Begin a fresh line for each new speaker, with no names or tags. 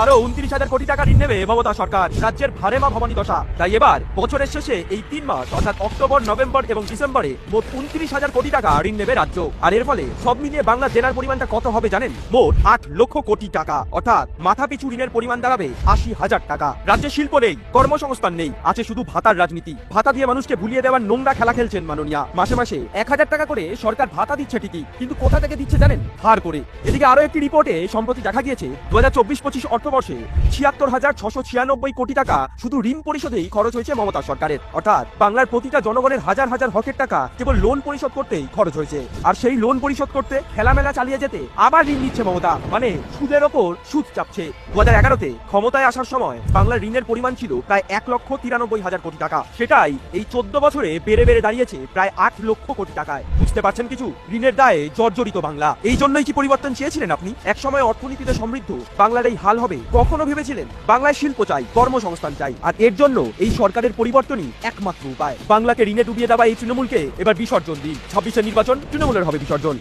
আরো 29,000 কোটি টাকা ঋণ নেবে মমতা সরকার। রাজ্যের ভারেমা ভবানী দশা। তাই এবার বছরের শেষে এই 3 মাস অর্থাৎ অক্টোবর, নভেম্বর এবং ডিসেম্বরে মোট 29,000 কোটি টাকা ঋণ নেবে রাজ্য। আর এর ফলে সব মিলিয়ে বাংলা জেলার পরিমাণটা কত হবে জানেন? মোট 8 লক্ষ কোটি টাকা, অর্থাৎ মাথাপিছু ঋণের পরিমাণ দাঁড়াবে 80,000 টাকা। রাজ্যে শিল্প নেই, কর্মসংস্থান নেই, আছে শুধু ভাতার রাজনীতি। ভাতা দিয়ে মানুষকে ভুলিয়ে দেওয়ার নোংরা খেলা খেলছেন মাননীয়া। মাসে মাসে 1000 টাকা করে সরকার ভাতা দিচ্ছে ঠিকই, কিন্তু কোথা থেকে দিচ্ছে জানেন? ধার করে। এদিকে আরো একটি রিপোর্টে সম্প্রতি দেখা গিয়েছে 2024-25 অর্থবর্ষে 76,696 কোটি টাকা শুধু ঋণ পরিশোধেই খরচ হয়েছে মমতা সরকারের। অর্থাৎ বাংলার প্রতিটা জনগণের হাজার হাজার হকের টাকা কেবল লোন পরিশোধ করতেই খরচ হয়েছে। আর সেই লোন পরিশোধ করতে খেলামেলা চালিয়ে যেতে আবার ঋণ নিচ্ছে মমতা, মানে সুদের ওপর সুদ চাপছে। 2011-তে ক্ষমতায় আসার সময় বাংলার ঋণের পরিমাণ ছিল প্রায় 1,93,000 কোটি টাকা। সেটাই এই 14 বছরে বেড়ে বেড়ে দাঁড়িয়েছে প্রায় 8 লক্ষ কোটি টাকায়। বুঝতে পারছেন কিছু? ঋণের দায়ে জর্জরিত বাংলা। এই জন্যই কি পরিবর্তন চেয়েছিলেন আপনি? একসময় অর্থনীতিতে সমৃদ্ধ বাংলার এই হাল হবে কখনো ভেবেছিলেন? বাংলায় শিল্প চাই, কর্মসংস্থান চাই, আর এর জন্য এই সরকারের পরিবর্তনই একমাত্র উপায়। বাংলাকে ঋণে ডুবিয়ে দেওয়া এই তৃণমূলকে এবার বিসর্জন দিন। 26-এর নির্বাচন তৃণমূলের হবে বিসর্জন।